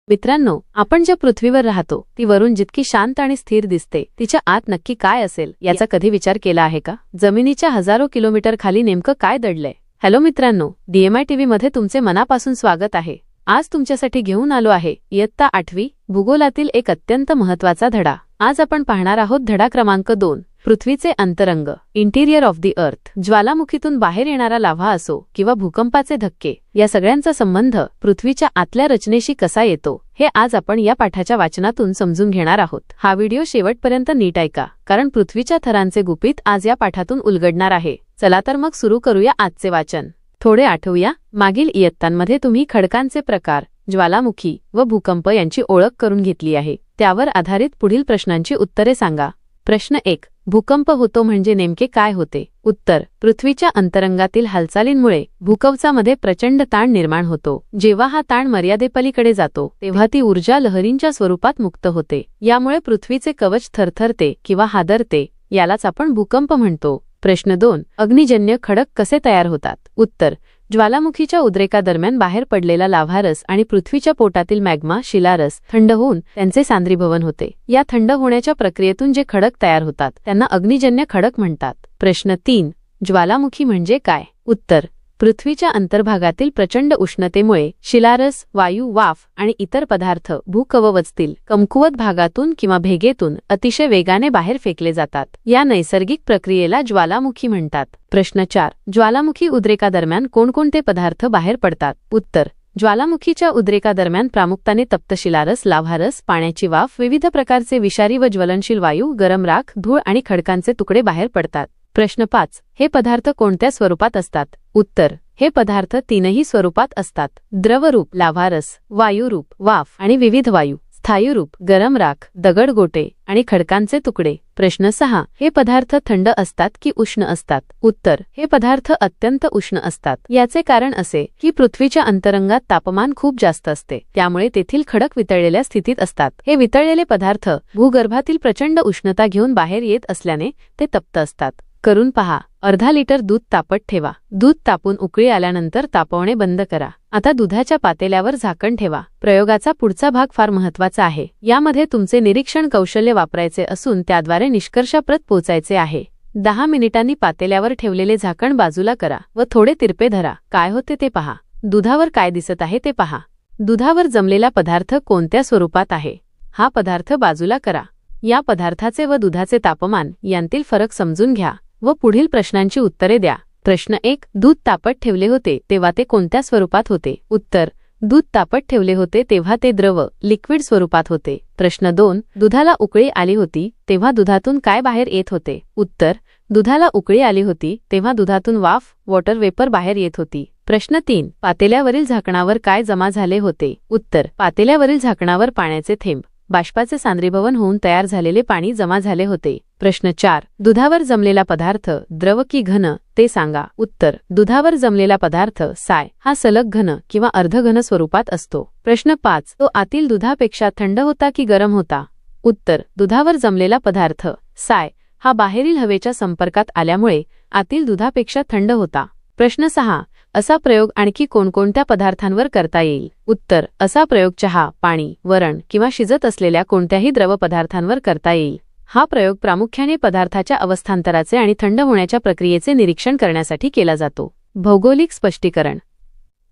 मित्रांनो, आपण ज्या पृथ्वीवर राहतो ती वरून जितकी शांत आणि स्थिर दिसते, तिच्या आत नक्की काय असेल याचा कधी विचार केला आहे का? जमिनीच्या हजारो किलोमीटर खाली नेमकं काय दडलंय? हॅलो मित्रांनो, DMI TV मध्ये तुमचे मनापासून स्वागत आहे. आज तुमच्यासाठी घेऊन आलो आहे इयत्ता 8वी भूगोलातील एक अत्यंत महत्त्वाचा धडा. आज आपण पाहणार आहोत धडा क्रमांक 2, पृथ्वीचे अंतरंग, इंटिरियर ऑफ दी अर्थ. ज्वालामुखीतून बाहेर येणारा लाव्हा असो किंवा भूकंपाचे धक्के, या सगळ्यांचा संबंध पृथ्वीच्या आतल्या रचनेशी कसा येतो हे आज आपण या पाठाच्या वाचनातून समजून घेणार आहोत. हा व्हिडिओ शेवटपर्यंत नीट ऐका, कारण पृथ्वीच्या थरांचे गुपित आज या पाठातून उलगडणार आहे. चला तर मग सुरू करूया आजचे वाचन. थोडे आठवूया, मागील इयत्तांमध्ये तुम्ही खडकांचे प्रकार, ज्वालामुखी व भूकंप यांची ओळख करून घेतली आहे. त्यावर आधारित पुढील प्रश्नांची उत्तरे सांगा. प्रश्न 1. भूकंप होतो म्हणजे नेमके काय होते? उत्तर: पृथ्वीच्या अंतरंगातील हालचालींमुळे भूकवचामध्ये प्रचंड ताण निर्माण होतो. जेव्हा हा ताण मर्यादेपलीकडे जातो तेव्हा ती ऊर्जा लहरींच्या स्वरूपात मुक्त होते. यामुळे पृथ्वीचे कवच थरथरते किंवा हादरते. यालाच आपण भूकंप म्हणतो. प्रश्न 2. अग्निजन्य खडक कसे तयार होतात? उत्तर: ज्वालामुखीच्या उद्रेकादरम्यान बाहेर पडलेला लाव्हारस आणि पृथ्वीच्या पोटातील मॅग्मा, शिलारस थंड होऊन त्यांचे सांद्रीभवन होते. या थंड होण्याच्या प्रक्रियेतून जे खडक तयार होतात त्यांना अग्निजन्य खडक म्हणतात. प्रश्न 3. ज्वालामुखी म्हणजे काय? उत्तर: पृथ्वीच्या अंतर्भागातील प्रचंड उष्णतेमुळे शिलारस, वायू, वाफ आणि इतर पदार्थ भूकवचतील कमकुवत भागातून किंवा भेगेतून अतिशय वेगाने बाहेर फेकले जातात. या नैसर्गिक प्रक्रियेला ज्वालामुखी म्हणतात. प्रश्न 4. ज्वालामुखी उद्रेकादरम्यान कोणकोणते पदार्थ बाहेर पडतात? उत्तर: ज्वालामुखीच्या उद्रेकादरम्यान प्रामुख्याने तप्त शिलारस, लाव्हारस, पाण्याची वाफ, विविध प्रकारचे विषारी व ज्वलनशील वायू, गरम राख, धूळ आणि खडकांचे तुकडे बाहेर पडतात. प्रश्न 5. हे पदार्थ कोणत्या स्वरूपात असतात? उत्तर: हे पदार्थ तीनही स्वरूपात असतात. द्रवरूप लाव्हारस, वायुरूप वाफ आणि विविध वायू, स्थायीरूप गरम राख, दगडगोटे आणि खडकांचे तुकडे. प्रश्न 6. हे पदार्थ थंड असतात की उष्ण असतात? उत्तर: हे पदार्थ अत्यंत उष्ण असतात. याचे कारण असे की पृथ्वीच्या अंतरंगात तापमान खूप जास्त असते, त्यामुळे तेथील खडक वितळलेल्या स्थितीत असतात. हे वितळलेले पदार्थ भूगर्भातील प्रचंड उष्णता घेऊन बाहेर येत असल्याने ते तप्त असतात. करून पहा. अर्धा लिटर दूध तापत ठेवा. दूध तापून उकळी आल्यानंतर तापवणे बंद करा. आता दुधाच्या पातेल्यावर झाकण ठेवा. प्रयोगाचा पुढचा भाग फार महत्त्वाचा आहे. यामध्ये तुमचे निरीक्षण कौशल्य वापरायचे असून त्याद्वारे निष्कर्षाप्रत पोहोचायचे आहे. 10 मिनिटांनी पातेल्यावर ठेवलेले झाकण बाजूला करा व थोडे तिरपे धरा. काय होते ते पहा. दुधावर काय दिसत आहे ते पहा. दुधावर जमलेला पदार्थ कोणत्या स्वरूपात आहे? हा पदार्थ बाजूला करा. या पदार्थाचे व दुधाचे तापमान यांतील फरक समजून घ्या व पुढील प्रश्नांची उत्तरे द्या. प्रश्न 1. दूध तापत ठेवले होते तेव्हा ते कोणत्या स्वरूपात होते? उत्तर: दूध तापत ठेवले होते तेव्हा ते द्रव, लिक्विड स्वरूपात होते. प्रश्न 2. दुधाला उकळी आली होती तेव्हा दुधातून काय बाहेर येत होते? उत्तर: दुधाला उकळी आली होती तेव्हा दुधातून वाफ, वॉटर वेपर बाहेर येत होती. प्रश्न 3. पातेल्यावरील झाकणावर काय जमा झाले होते? उत्तर: पातेल्यावरील झाकणावर पाण्याचे थेंब, बाष्पाचे सांद्रीभवन होऊन तयार झालेले पाणी जमा झाले होते. प्रश्न 4. दुधावर जमलेला पदार्थ द्रव की घन ते सांगा. उत्तर: दुधावर जमलेला पदार्थ साय हा सलग घन किंवा अर्धघन स्वरूपात असतो. प्रश्न 5. तो आतील दुधापेक्षा थंड होता की गरम होता? उत्तर: दुधावर जमलेला पदार्थ साय हा बाहेरील हवेच्या संपर्कात आल्यामुळे आतील दुधापेक्षा थंड होता. प्रश्न 6. असा प्रयोग आणखी कोणकोणत्या पदार्थांवर करता येईल? उत्तर: असा प्रयोग चहा, पाणी, वरण किंवा शिजत असलेल्या कोणत्याही द्रव पदार्थांवर करता येईल. हा प्रयोग प्रामुख्याने पदार्थाच्या अवस्थांतराचे आणि थंड होण्याच्या प्रक्रियेचे निरीक्षण करण्यासाठी केला जातो. भौगोलिक स्पष्टीकरण.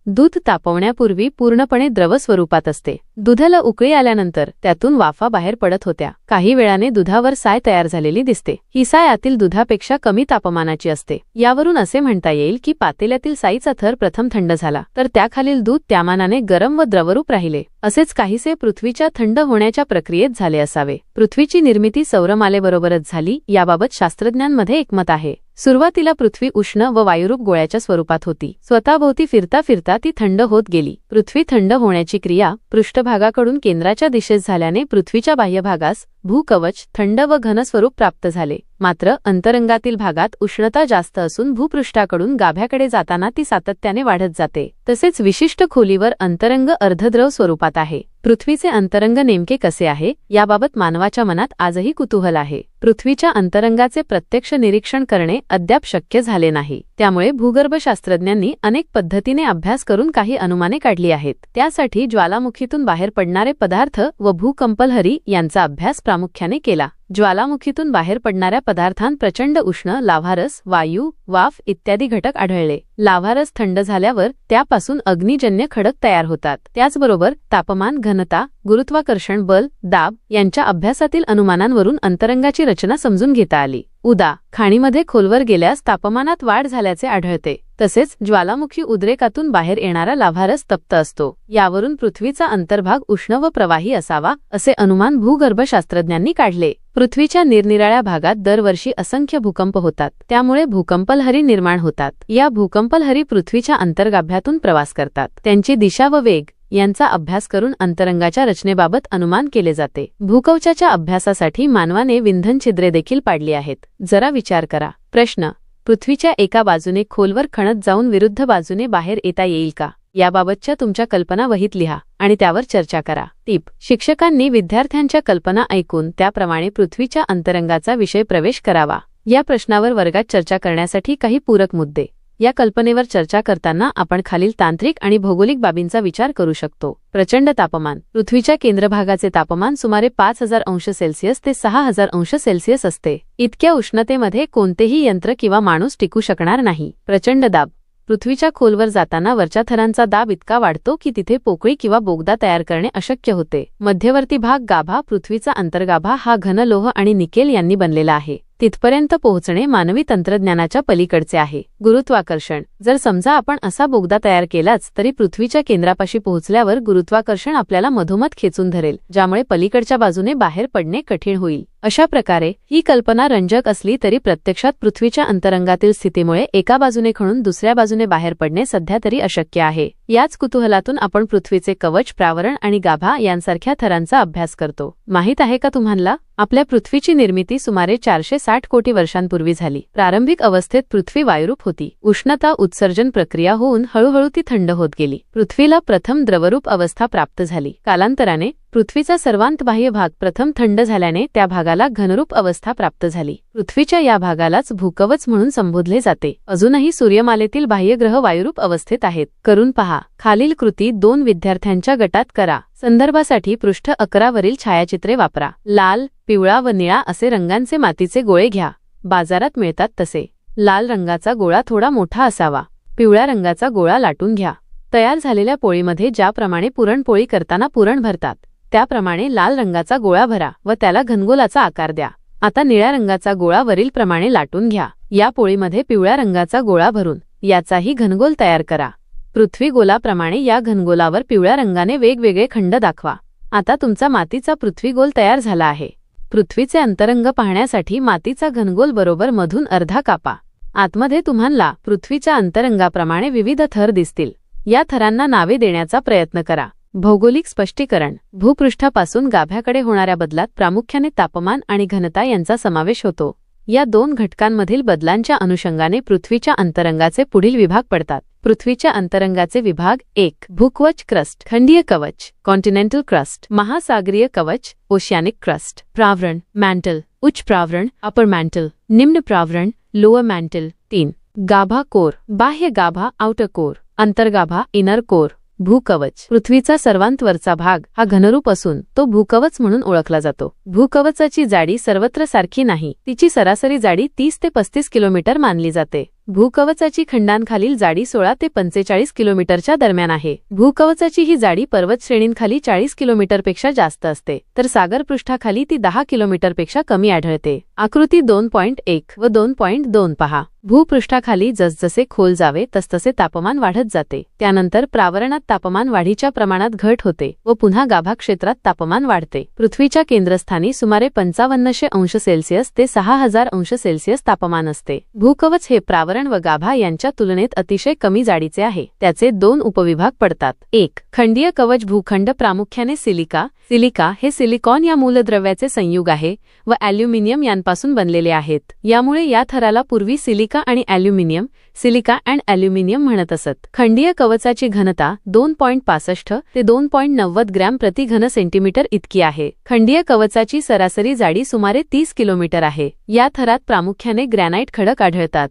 दूध तापवण्यापूर्वी पूर्णपणे द्रव स्वरूपात असते. दुधाला उकळी आल्यानंतर त्यातून वाफा बाहेर पडत होत्या. काही वेळाने दुधावर साय तयार झालेली दिसते. ही साय आतील दुधापेक्षा कमी तापमानाची असते. यावरून असे म्हणता येईल की पातेल्यातील साईचा थर प्रथम थंड झाला तर त्याखालील दूध त्यामानाने गरम व द्रवरूप राहिले. असेच काहीसे पृथ्वीच्या थंड होण्याच्या प्रक्रियेत झाले असावे. पृथ्वीची निर्मिती सौरमालेबरोबरच झाली याबाबत शास्त्रज्ञांमध्ये एकमत आहे. सुरुवातीला पृथ्वी उष्ण व वायुरूप गोळ्याच्या स्वरूपात होती. स्वतःभोवती फिरता फिरता ती थंड होत गेली. पृथ्वी थंड होण्याची क्रिया पृष्ठभागाकडून केंद्राच्या दिशेस झाल्याने पृथ्वीच्या बाह्यभागास भूकवच थंड व घन स्वरूप प्राप्त झाले. मात्र अंतरंगातील भागात उष्णता जास्त असून भूपृष्ठाकडून गाभ्याकडे जाताना ती सातत्याने वाढत जाते. तसेच विशिष्ट खोलीवर अंतरंग अर्धद्रव स्वरूपात आहे. पृथ्वीचे अंतरंग नेमके कसे आहे याबाबत मानवाच्या मनात आजही कुतूहल आहे. पृथ्वीच्या अंतरंगाचे प्रत्यक्ष निरीक्षण करणे अद्याप शक्य झाले नाही. त्यामुळे भूगर्भशास्त्रज्ञांनी अनेक पद्धतीने अभ्यास करून काही अनुमाने काढली आहेत. त्यासाठी ज्वालामुखीतून बाहेर पडणारे पदार्थ व भूकंपलहरी यांचा अभ्यास प्रामुख्याने केला. ज्वालामुखीतून बाहेर पडणाऱ्या पदार्थांत प्रचंड उष्ण लाव्हारस, वायू, वाफ इत्यादी घटक आढळले. लाव्हारस थंड झाल्यावर त्यापासून अग्निजन्य खडक तयार होतात. त्याचबरोबर तापमान, घनता, गुरुत्वाकर्षण बल, दाब यांच्या अभ्यासातील अनुमानांवरून अंतरंगाची रचना समजून घेता आली. उदा. खाणीमध्ये खोलवर गेल्यास तापमानात वाढ झाल्याचे आढळते. तसेच ज्वालामुखी उद्रेकातून बाहेर येणारा लाव्हारस तप्त असतो. यावरून पृथ्वीचा अंतर्भाग उष्ण व प्रवाही असावा असे अनुमान भूगर्भशास्त्रज्ञांनी काढले. पृथ्वीच्या निरनिराळ्या भागात दरवर्षी असंख्य भूकंप होतात. त्यामुळे भूकंपलहरी निर्माण होतात. या भूकंपलहरी पृथ्वीच्या अंतर्गाभ्यातून प्रवास करतात. त्यांची दिशा व वेग यांचा अभ्यास करून अंतरंगाच्या रचनेबाबत अनुमान केले जाते. भूकवचाच्या अभ्यासासाठी मानवाने विंधन छिद्रे देखील पाडली आहेत. जरा विचार करा. प्रश्न. पृथ्वीच्या एका बाजूने खोलवर खणत जाऊन विरुद्ध बाजूने बाहेर येता येईल का? याबाबतच्या तुमच्या कल्पना वहीत लिहा आणि त्यावर चर्चा करा. टिप. शिक्षकांनी विद्यार्थ्यांच्या कल्पना ऐकून त्याप्रमाणे पृथ्वीच्या अंतरंगाचा विषय प्रवेश करावा. या प्रश्नावर वर्गात चर्चा करण्यासाठी काही पूरक मुद्दे. या कल्पनेवर चर्चा करताना आपण खालील तांत्रिक आणि भौगोलिक बाबींचा विचार करू शकतो. प्रचंड तापमान. पृथ्वीच्या केंद्रभागाचे तापमान सुमारे 5000 अंश सेल्सिअस ते 6000 अंश सेल्सिअस असते. इतक्या उष्णतेमध्ये कोणतेही यंत्र किंवा माणूस टिकू शकणार नाही. प्रचंड दाब. पृथ्वीच्या खोलवर जाताना वरच्या थरांचा दाब इतका वाढतो की तिथे पोकळी किंवा बोगदा तयार करणे अशक्य होते. मध्यवर्ती भाग गाभा. पृथ्वीचा अंतर्गाभा हा घन लोह आणि निकेल यांनी बनलेला आहे. तिथपर्यंत पोहोचणे मानवी तंत्रज्ञानाच्या पलीकडचे आहे. गुरुत्वाकर्षण. जर समजा आपण असा बोगदा तयार केलाच तरी पृथ्वीच्या केंद्रापाशी पोहोचल्यावर गुरुत्वाकर्षण आपल्याला मधोमध खेचून धरेल, ज्यामुळे पलीकडच्या बाजूने बाहेर पडणे कठीण होईल. अशा प्रकारे ही कल्पना रंजक असली तरी प्रत्यक्षात पृथ्वीच्या अंतरंगातील स्थितीमुळे एका बाजूने खणून दुसऱ्या बाजूने बाहेर पडणे सध्या तरी अशक्य आहे. याच कुतूहलातून आपण पृथ्वीचे कवच, प्रावरण आणि गाभा यांसारख्या थरांचा अभ्यास करतो. माहित आहे का तुम्हाला? आपल्या पृथ्वीची निर्मिती सुमारे 460 कोटी वर्षांपूर्वी झाली. प्रारंभिक अवस्थेत पृथ्वी वायुरूप होती. उष्णता उत्सर्जन प्रक्रिया होऊन हळूहळू ती थंड होत गेली. पृथ्वीला प्रथम द्रवरूप अवस्था प्राप्त झाली. कालांतराने पृथ्वीचा सर्वांत बाह्य भाग प्रथम थंड झाल्याने त्या भागाला घनरूप अवस्था प्राप्त झाली. पृथ्वीच्या या भागालाच भूकवच म्हणून संबोधले जाते. अजूनही सूर्यमालेतील बाह्य ग्रह वायुरूप अवस्थेत आहेत. करून पहा. खालील कृती 2 विद्यार्थ्यांच्या गटात करा. संदर्भासाठी पृष्ठ 11 वरील छायाचित्रे वापरा. लाल, पिवळा व निळा असे रंगांचे मातीचे गोळे घ्या. बाजारात मिळतात तसे. लाल रंगाचा गोळा थोडा मोठा असावा. पिवळ्या रंगाचा गोळा लाटून घ्या. तयार झालेल्या पोळीमध्ये ज्याप्रमाणे पुरणपोळी करताना पुरण भरतात त्याप्रमाणे लाल रंगाचा गोळा भरा व त्याला घनगोलाचा आकार द्या. आता निळ्या रंगाचा गोळा वरील प्रमाणे लाटून घ्या. या पोळीमध्ये पिवळ्या रंगाचा गोळा भरून याचाही घनगोल तयार करा. पृथ्वी गोलाप्रमाणे या घनगोलावर पिवळ्या रंगाने वेगवेगळे खंड दाखवा. आता तुमचा मातीचा पृथ्वीगोल तयार झाला आहे. पृथ्वीचे अंतरंग पाहण्यासाठी मातीचा घनगोल बरोबर मधून अर्धा कापा. आतमध्ये तुम्हाला पृथ्वीच्या अंतरंगाप्रमाणे विविध थर दिसतील. या थरांना नावे देण्याचा प्रयत्न करा. भौगोलिक स्पष्टीकरण. भूपृष्ठापासून गाभ्याकडे होणाऱ्या बदलात प्रामुख्याने तापमान आणि घनता यांचा समावेश होतो. या 2 घटकांमधील बदलांच्या अनुषंगाने पृथ्वीच्या अंतरंगाचे पुढील विभाग पडतात. पृथ्वीच्या अंतरंगाचे विभाग. 1. भूकवच क्रस्ट, खंडीय कवच, कॉन्टिनेंटल क्रस्ट, महासागरीय कवच, ओशियानिक क्रस्ट. प्रावरण. मॅन्टल, उच्च प्रावरण, अपर मॅन्टल, निम्न प्रावरण, लोअर मॅन्टल. 3. गाभा कोर, बाह्य गाभा, आउटर कोर, अंतर्गाभा, इनर कोर. भूकवच. पृथ्वीचा सर्वांत वरचा भाग हा घनरूप असून तो भूकवच म्हणून ओळखला जातो. भूकवचाची जाडी सर्वत्र सारखी नाही. तिची सरासरी जाडी 30 ते 35 किलोमीटर मानली जाते. भूकवचाची खंडांखालील जाडी 16 ते 45 किलोमीटरच्या दरम्यान आहे. भूकवचाची ही जाडी पर्वत श्रेणींखाली 40 किलोमीटरपेक्षा जास्त असते, तर सागरपृष्ठाखाली ती 10 किलोमीटरपेक्षा कमी आढळते. आकृती 2.1 व 2.2 पहा. भूपृष्ठाखाली जसजसे खोल जावे तसतसे तापमान वाढत जाते. त्यानंतर प्रावरणात तापमान वाढीच्या प्रमाणात घट होते व पुन्हा गाभा क्षेत्रात तापमान वाढते. पृथ्वीच्या केंद्रस्थानी सुमारे 5500 अंश सेल्सिअस ते 6000 अंश सेल्सिअस तापमान असते. भूकवच हे प्रावरण व गाभा यांच्या तुलनेत अतिशय कमी जाडीचे आहे. त्याचे 2 उपविभाग पडतात. 1. खंडीय कवच भूखंड प्रामुख्याने सिलिका. सिलिका हे सिलिकॉन या मूलद्रव्याचे संयुग आहे व ॲल्युमिनियम यांपासून बनलेले आहेत. यामुळे या थराला पूर्वी सिलिका आणि ॲल्युमिनियम, सिलिका अँड ॲल्युमिनियम म्हणत असत. खंडीय कवचाची घनता 2.65 ते 2.90 ग्रॅम प्रति घन सेंटीमीटर इतकी आहे. खंडीय कवचाची सरासरी जाडी सुमारे 30 किलोमीटर आहे. या थरात प्रामुख्याने ग्रॅनाइट खडक आढळतात.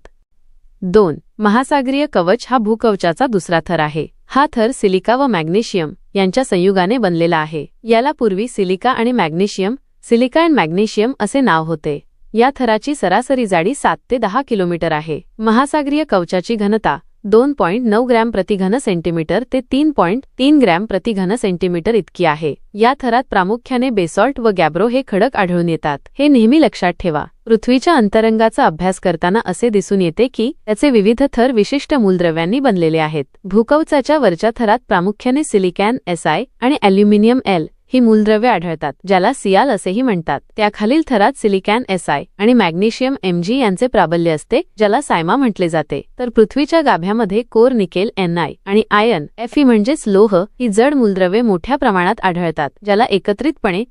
2. महासागरीय कवच हा भूकवचाचा दुसरा थर आहे. हा थर सिलिका व मॅग्नेशियम यांच्या संयुगाने बनलेला आहे. याला पूर्वी सिलिका आणि मॅग्नेशियम असे नाव होते. या थराची सरासरी जाडी 7 ते 10 किलोमीटर आहे. महासागरीय कवचाची घनता 2.9 ग्रॅम प्रति घन सेंटीमीटर ते 3.3 ग्रॅम प्रति घन सेंटीमीटर इतकी आहे. या थरात प्रामुख्याने बेसॉल्ट व गॅब्रो हे खडक आढळून येतात. हे नेहमी लक्षात ठेवा. पृथ्वीच्या अंतरंगाचा अभ्यास करताना असे दिसून येते की त्याचे विविध थर विशिष्ट मूलद्रव्यांनी बनलेले आहेत. भूकवचाच्या वरच्या थरात प्रामुख्याने सिलिकॉन Si आणि ॲल्युमिनियम L ही मूलद्रव्ये आढळतात, ज्याला सियाल असेही म्हणतात. त्याखालील थरात सिलिकॉन Si आणि मॅग्नेशियम Mg यांचे प्राबल्य असते, ज्याला सायमा म्हटले जाते. तर पृथ्वीच्या गाभ्यामध्ये कोर, निकेल Ni आणि आयर्न Fe म्हणजेच लोह ही जड मूलद्रव्ये मोठ्या प्रमाणात आढळतात, ज्याला एकत्रितपणे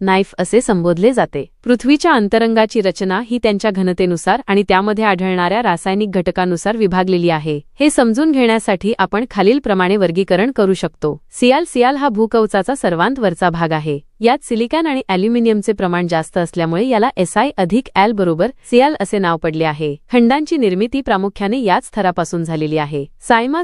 नाईफ असे संबोधले जाते. पृथ्वीच्या अंतरंगाची रचना ही त्यांच्या घनतेनुसार आणि त्यामध्ये आढळणाऱ्या रासायनिक घटकांनुसार विभागलेली आहे. हे समजून घेण्यासाठी आपण खालीलप्रमाणे वर्गीकरण करू शकतो. सियाल हा भूकवचाचा सर्वांत वरचा भाग आहे. यात सिलिकॉन आणि ॲल्युमिनियमचे प्रमाण जास्त असल्यामुळे याला Si अधिक Al बरोबर सियाल असे नाव पडले आहे. खंडांची निर्मिती प्रामुख्याने याच थरापासून झालेली आहे.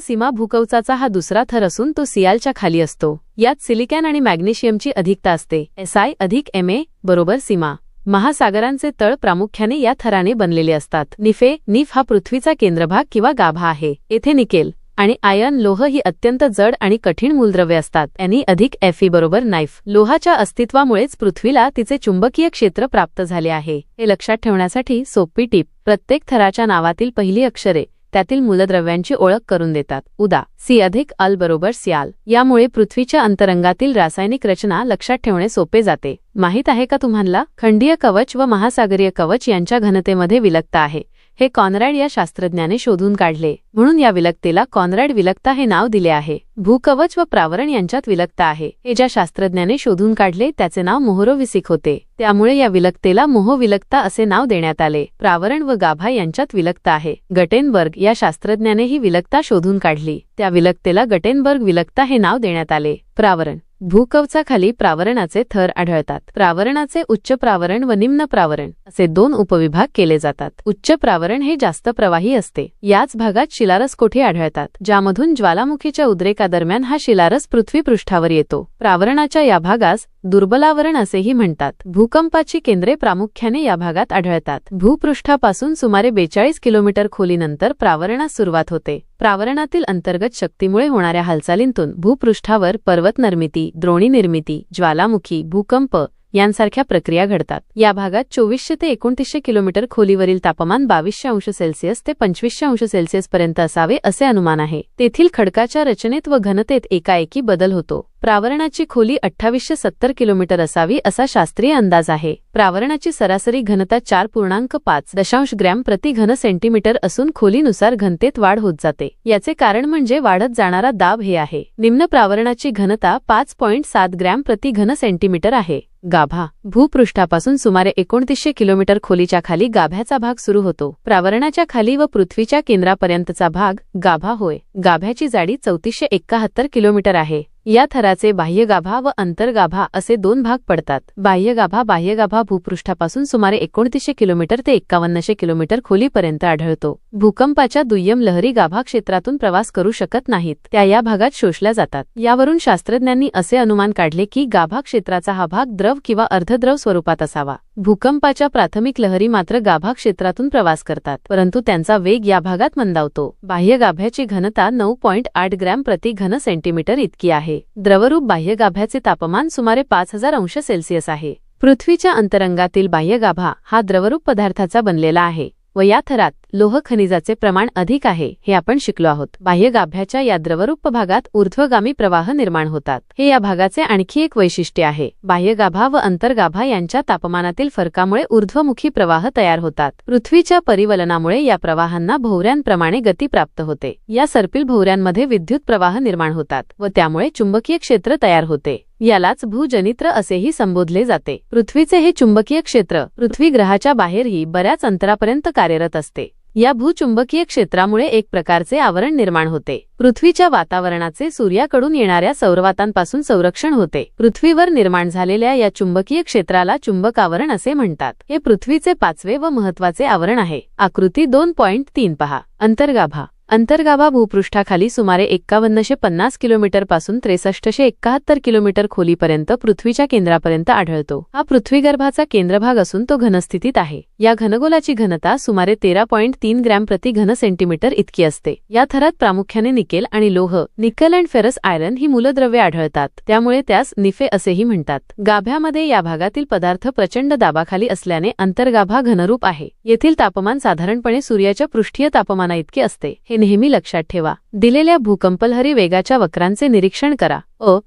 सीमा भूकवचाचा हा दुसरा थर असून तो सियालच्या खाली असतो. यात सिलिकॉन आणि मॅग्नेशियमची अधिकता असते. Si अधिक Ma बरोबर सीमा. महासागरांचे तळ प्रामुख्याने या थराने बनलेले असतात. नीफ हा पृथ्वीचा केंद्रभाग किंवा गाभा आहे. येथे निकेल आणि आयर्न लोह ही अत्यंत जड आणि कठीण मूलद्रव्ये असतात. Ni अधिक Fe बरोबर नाईफ. लोहाच्या अस्तित्वामुळेच पृथ्वीला तिचे चुंबकीय क्षेत्र प्राप्त झाले आहे. हे लक्षात ठेवण्यासाठी सोपी टीप: प्रत्येक थराच्या नावातील पहिली अक्षरे त्यातील मूलद्रव्यांची ओळख करून देतात. उदा. Si अधिक Al बरोबर सियाल. यामुळे पृथ्वीच्या अंतरंगातील रासायनिक रचना लक्षात ठेवणे सोपे जाते. माहित आहे का तुम्हाला, खंडीय कवच व महासागरीय कवच यांच्या घनतेमध्ये विलकता आहे. हे कॉनरॅड या शास्त्रज्ञाने शोधून काढले, म्हणून या विलकतेला कॉनरॅड विलकता हे नाव दिले आहे. भूकवच व प्रावरण यांच्यात विलकता आहे. हे ज्या शास्त्रज्ञाने शोधून काढले त्याचे नाव मोहोरोव्हिसिक होते, त्यामुळे या विलकतेला मोहोविलकता असे नाव देण्यात आले. प्रावरण व गाभा यांच्यात विलकता आहे. गटेनबर्ग या शास्त्रज्ञाने ही विलकता शोधून काढली. त्या विलकतेला गटेनबर्ग विलकता हे नाव देण्यात आले. प्रावरण. भूकवचाखाली प्रावरणाचे थर आढळतात. प्रावरणाचे उच्च प्रावरण व निम्न प्रावरण असे 2 उपविभाग केले जातात. उच्च प्रावरण हे जास्त प्रवाही असते. याच भागात शिलारस कोठे आढळतात, ज्यामधून ज्वालामुखीच्या उद्रेकादरम्यान हा शिलारस पृथ्वीपृष्ठावर येतो. प्रावरणाच्या या भागास दुर्बलावरण असेही म्हणतात. भूकंपाची केंद्रे प्रामुख्याने या भागात आढळतात. भूपृष्ठापासून सुमारे 42 किलोमीटर खोलीनंतर प्रावरणास सुरुवात होते. प्रावरणातील अंतर्गत शक्तीमुळे होणाऱ्या हालचालींतून भूपृष्ठावर पर्वत निर्मिती, द्रोणी निर्मिती, ज्वालामुखी, भूकंप यांसारख्या प्रक्रिया घडतात. या भागात 2400 ते 2900 किलोमीटर खोलीवरील तापमान 2200 अंश सेल्सिअस ते 2500 अंश सेल्सिअस पर्यंत असावे असे अनुमान आहे. तेथील खडकाच्या रचनेत व घनतेत एकाएकी बदल होतो. प्रावरणाची खोली 2870 किलोमीटर असावी असा शास्त्रीय अंदाज आहे. प्रावरणाची सरासरी घनता 4.5 ग्रॅम प्रति घन सेंटीमीटर असून खोलीनुसार घनतेत वाढ होत जाते. याचे कारण म्हणजे वाढत जाणारा दाब हे आहे. निम्न प्रावरणाची घनता 5.7 ग्रॅम प्रति घन सेंटीमीटर आहे. गाभा. भूपृष्ठापासून सुमारे 2900 किलोमीटर खोलीच्या खाली गाभ्याचा भाग सुरू होतो. प्रावरणाच्या खाली व पृथ्वीच्या केंद्रापर्यंतचा भाग गाभा होय. गाभ्याची जाडी 3471 किलोमीटर आहे. या थराचे बाह्यगाभा व अंतर्गाभा असे 2 भाग पडतात. बाह्यगाभा भूपृष्ठापासून सुमारे 2900 किलोमीटर ते 5100 किलोमीटर खोलीपर्यंत आढळतो. भूकंपाच्या दुय्यम लहरी गाभा क्षेत्रातून प्रवास करू शकत नाहीत, त्या या भागात शोषल्या जातात. यावरून शास्त्रज्ञांनी असे अनुमान काढले की गाभा क्षेत्राचा हा भाग द्रव किंवा अर्धद्रव स्वरूपात असावा. भूकंपाच्या प्राथमिक लहरी मात्र गाभा क्षेत्रातून प्रवास करतात, परंतु त्यांचा वेग या भागात मंदावतो. बाह्यगाभ्याची घनता 9.8 ग्रॅम प्रति घन सेंटीमीटर इतकी आहे. द्रवरूप बाह्यगाभ्याचे तापमान सुमारे 5000 अंश सेल्सिअस आहे. पृथ्वीच्या अंतरंगातील बाह्यगाभा हा द्रवरूप पदार्थाचा बनलेला आहे व या थरात लोह खनिजाचे प्रमाण अधिक आहे हे आपण शिकलो आहोत. बाह्यगाभ्याच्या या द्रवरूप भागात ऊर्ध्वगामी प्रवाह निर्माण होतात. हे या भागाचे आणखी एक वैशिष्ट्य आहे. बाह्यगाभा व अंतर्गाभा यांच्या तापमानातील फरकामुळे ऊर्ध्वमुखी प्रवाह तयार होतात. पृथ्वीच्या परिवलनामुळे या प्रवाहांना भोवऱ्यांप्रमाणे गती प्राप्त होते. या सर्पिल भोवऱ्यांमध्ये विद्युत प्रवाह निर्माण होतात व त्यामुळे चुंबकीय क्षेत्र तयार होते. यालाच भूजनित्र असेही संबोधले जाते. पृथ्वीचे हे चुंबकीय क्षेत्र पृथ्वी ग्रहाच्या बाहेरही बऱ्याच अंतरापर्यंत कार्यरत असते. या भूचुंबकीय क्षेत्रामुळे एक प्रकारचे आवरण निर्माण होते. पृथ्वीच्या वातावरणाचे सूर्याकडून येणाऱ्या सौरवातांपासून संरक्षण होते. पृथ्वीवर निर्माण झालेल्या या चुंबकीय क्षेत्राला चुंबक आवरण असे म्हणतात. हे पृथ्वीचे पाचवे व महत्त्वाचे आवरण आहे. आकृती 2.3 पहा. अंतर्गाभा. अंतर्गाभा भूपृष्ठाखाली सुमारे 5150 किलोमीटर पासून 6371 किलोमीटर खोलीपर्यंत पृथ्वीच्या केंद्रापर्यंत आढळतो. हा पृथ्वीगर्भाचा केंद्रभाग असून तो घनस्थितीत आहे. या घनगोलाची घनता सुमारे 13.3 ग्रॅम प्रति घन सेंटीमीटर इतकी असते. या थरात प्रामुख्याने निकेल आणि लोह, निकेल अँड फेरस आयरन ही मूलद्रव्ये आढळतात. त्यामुळे त्यास निफे असेही म्हणतात. गाभ्यामध्ये या भागातील पदार्थ प्रचंड दाबाखाली असल्याने अंतर्गाभा घनरूप आहे. येथील तापमान साधारणपणे सूर्याच्या पृष्ठीय तापमानाइतके असते. हे नेहमी लक्षात ठेवा. दिलेल्या भूकंपलहरी वेगाच्या वक्रांचे निरीक्षण करा.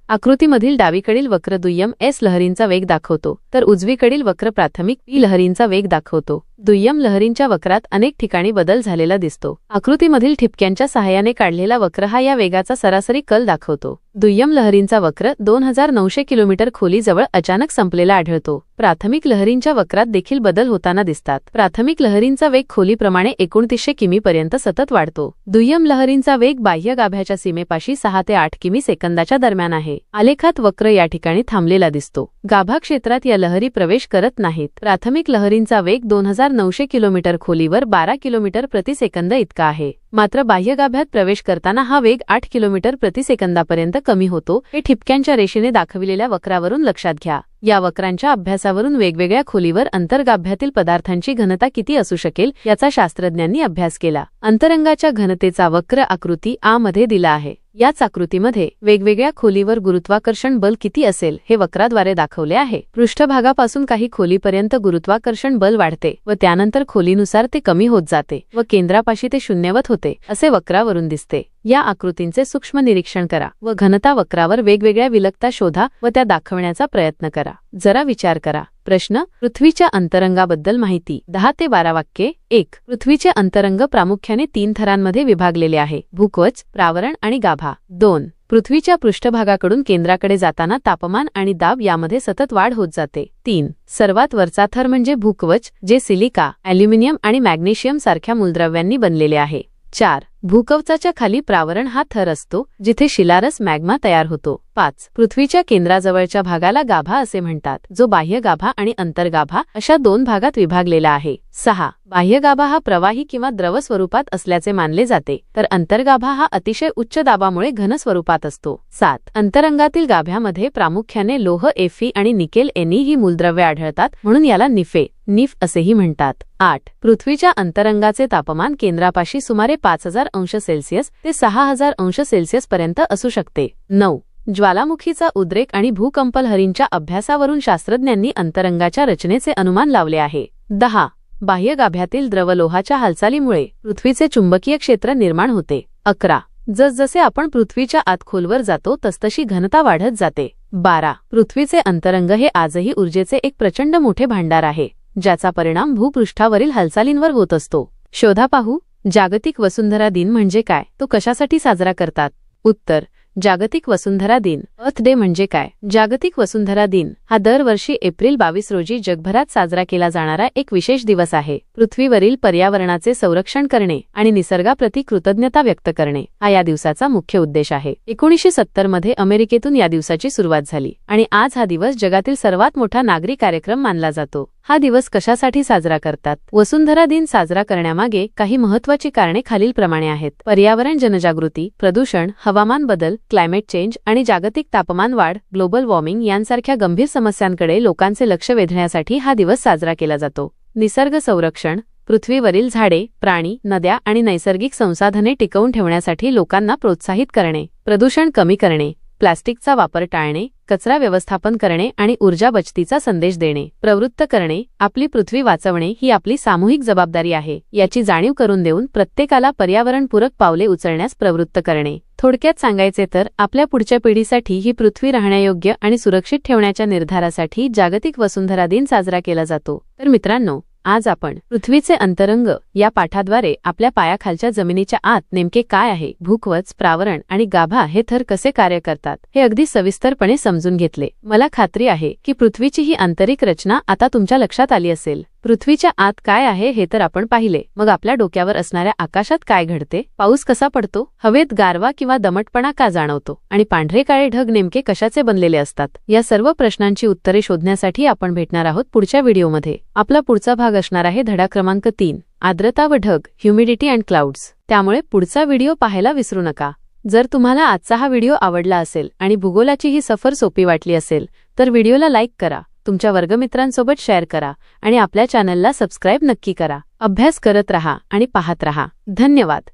आकृतीमधील डावीकडील वक्र दुय्यम एस लहरींचा वेग दाखवतो, तर उजवीकडील वक्र प्राथमिक पी लहरींचा वेग दाखवतो. दुय्यम लहरींच्या वक्रात अनेक ठिकाणी बदल झालेला दिसतो. आकृतीमधील ठिपक्यांच्या सहाय्याने काढलेला वक्र हा या वेगाचा सरासरी कल दाखवतो. दुय्यम लहरींचा वक्र 2900 किलोमीटर खोलीजवळ अचानक संपलेला आढळतो. प्राथमिक लहरींच्या वक्रात देखील बदल होताना दिसतात. प्राथमिक लहरींचा वेग खोलीप्रमाणे 2900 किमीपर्यंत सतत वाढतो. दुय्यम लहरींचा वेग बाह्य गाभ्याच्या सीमेपाशी 6 ते 8 किमी सेकंदाच्या दरम्यान आहे. आलेखात वक्र या ठिकाणी थांबलेला दिसतो. गाभा क्षेत्रात या लहरी प्रवेश करत नाहीत. प्राथमिक लहरींचा वेग 2900 किलोमीटर खोलीवर 12 किलोमीटर प्रति सेकंद इतका आहे. मात्र बाह्य गाभ्यात प्रवेश करताना हा वेग 8 किलोमीटर प्रति सेकंदापर्यंत कमी होतो. हे ठिपक्यांच्या रेषेने दाखविलेल्या वक्रावरून लक्षात घ्या. या वक्रांच्या अभ्यासावरून वेगवेगळ्या खोलीवर अंतर्गाभ्यातील पदार्थांची घनता किती असू शकेल याचा शास्त्रज्ञांनी अभ्यास केला. अंतरंगाच्या घनतेचा वक्र आकृती आ मध्ये दिला आहे. याच आकृतीमध्ये वेगवेगळ्या खोलीवर गुरुत्वाकर्षण बल किती असेल हे वक्राद्वारे दाखवले आहे. पृष्ठभागापासून काही खोलीपर्यंत गुरुत्वाकर्षण बल वाढते व त्यानंतर खोलीनुसार ते कमी होत जाते व केंद्रापाशी ते शून्यवत होते असे वक्रावरून दिसते. या आकृतींचे सूक्ष्म निरीक्षण करा व घनता वक्रावर वेगवेगळ्या विलगता शोधा व त्या दाखवण्याचा प्रयत्न करा. जरा विचार करा. प्रश्न: पृथ्वीच्या अंतरंगाबद्दल माहिती. 10 ते 12 वाक्ये. 1. पृथ्वीचे अंतरंग प्रामुख्याने 3 थरांमध्ये विभागलेले आहे: भूकवच, प्रावरण आणि गाभा. 2. पृथ्वीच्या पृष्ठभागाकडून केंद्राकडे जाताना तापमान आणि दाब यामध्ये सतत वाढ होत जाते. 3. सर्वात वरचा थर म्हणजे भूकवच, जे सिलिका, ॲल्युमिनियम आणि मॅग्नेशियम सारख्या मूलद्रव्यांनी बनलेले आहे. 4. भूकवचाच्या खाली प्रावरण हा थर असतो, जिथे शिलारस मॅग्मा तयार होतो. 5. पृथ्वीच्या केंद्राजवळच्या भागाला गाभा असे म्हणतात, जो बाह्य गाभा आणि अंतर्गाभा अशा 2 भागात विभागलेला आहे. 6. बाह्य गाभा हा प्रवाही किंवा द्रव स्वरूपात असल्याचे मानले जाते, तर अंतर्गाभा हा अतिशय उच्च दाबामुळे घन स्वरूपात असतो. 7. अंतरंगातील गाभ्यामध्ये प्रामुख्याने लोह Fe आणि निकेल Ne ही मूलद्रव्ये आढळतात, म्हणून याला निफ असेही म्हणतात. 8. पृथ्वीच्या अंतरंगाचे तापमान केंद्रापाशी सुमारे 5000 अंश सेल्सिअस ते 6000 अंश सेल्सिअस पर्यंत असू शकते. 9. ज्वालामुखीचा उद्रेक आणि भूकंपलहरींच्या अभ्यासावरून शास्त्रज्ञांनी अंतरंगाच्या रचनेचे अनुमान लावले आहे. 10. बाह्य गाभ्यातील द्रवलोहाच्या हालचालीमुळे पृथ्वीचे चुंबकीय क्षेत्र निर्माण होते. 11. जसजसे आपण पृथ्वीच्या आत खोलवर जातो तसतशी घनता वाढत जाते. 12. पृथ्वीचे अंतरंग हे आजही ऊर्जेचे एक प्रचंड मोठे भांडार आहे, ज्याचा परिणाम भूपृष्ठावरील हालचालींवर होत असतो. शोधा पाहू. जागतिक वसुंधरा दिन म्हणजे काय? तो कशासाठी साजरा करतात? उत्तर: जागतिक वसुंधरा दिन. अर्थ डे म्हणजे काय? जागतिक वसुंधरा दिन हा दरवर्षी एप्रिल 22 रोजी जगभरात साजरा केला जाणारा एक विशेष दिवस आहे. पृथ्वीवरील पर्यावरणाचे संरक्षण करणे आणि निसर्गाप्रती कृतज्ञता व्यक्त करणे हा या दिवसाचा मुख्य उद्देश आहे. 1970 मध्ये अमेरिकेतून या दिवसाची सुरुवात झाली आणि आज हा दिवस जगातील सर्वात मोठा नागरी कार्यक्रम मानला जातो. हा दिवस कशासाठी साजरा करतात? वसुंधरा दिन साजरा करण्यामागे काही महत्त्वाची कारणे खालीलप्रमाणे आहेत: पर्यावरण जनजागृती, प्रदूषण, हवामान बदल, क्लायमेट चेंज आणि जागतिक तापमान वाढ, ग्लोबल वॉर्मिंग यांसारख्या गंभीर समस्यांकडे लोकांचे लक्ष वेधण्यासाठी हा दिवस साजरा केला जातो. निसर्ग संरक्षण, पृथ्वीवरील झाडे, प्राणी, नद्या आणि नैसर्गिक संसाधने टिकवून ठेवण्यासाठी लोकांना प्रोत्साहित करणे. प्रदूषण कमी करणे, प्लास्टिकचा वापर टाळणे, कचरा व्यवस्थापन करणे आणि ऊर्जा बचतीचा संदेश देणे. प्रवृत्त करणे, आपली पृथ्वी वाचवणे ही आपली सामूहिक जबाबदारी आहे याची जाणीव करून देऊन प्रत्येकाला पर्यावरणपूरक पावले उचलण्यास प्रवृत्त करणे. थोडक्यात सांगायचे तर आपल्या पुढच्या पिढीसाठी ही पृथ्वी राहण्यायोग्य आणि सुरक्षित ठेवण्याच्या निर्धारासाठी जागतिक वसुंधरा दिन साजरा केला जातो. तर मित्रांनो, आज आपण पृथ्वीचे अंतरंग या पाठाद्वारे आपल्या पायाखालच्या जमिनीच्या आत नेमके काय आहे, भूकवच, प्रावरण आणि गाभा हे थर कसे कार्य करतात हे अगदी सविस्तरपणे समजून घेतले. मला खात्री आहे की पृथ्वीची ही आंतरिक रचना आता तुमच्या लक्षात आली असेल. पृथ्वीच्या आत काय आहे हे तर आपण पाहिले, मग आपल्या डोक्यावर असणाऱ्या आकाशात काय घडते? पाऊस कसा पडतो? हवेत गारवा किंवा दमटपणा का जाणवतो? आणि पांढरे काळे ढग नेमके कशाचे बनलेले असतात? या सर्व प्रश्नांची उत्तरे शोधण्यासाठी आपण भेटणार आहोत पुढच्या व्हिडिओमध्ये. आपला पुढचा भाग असणार आहे धडा क्रमांक 3, आर्द्रता व ढग, ह्युमिडिटी अँड क्लाउड्स. त्यामुळे पुढचा व्हिडिओ पाहायला विसरू नका. जर तुम्हाला आजचा हा व्हिडिओ आवडला असेल आणि भूगोलाची ही सफर सोपी वाटली असेल तर व्हिडिओला लाईक करा, तुमच्या वर्गमित्रांसोबत शेअर करा आणि आपल्या चॅनलला सबस्क्राईब नक्की करा. अभ्यास करत रहा आणि पाहत रहा. धन्यवाद.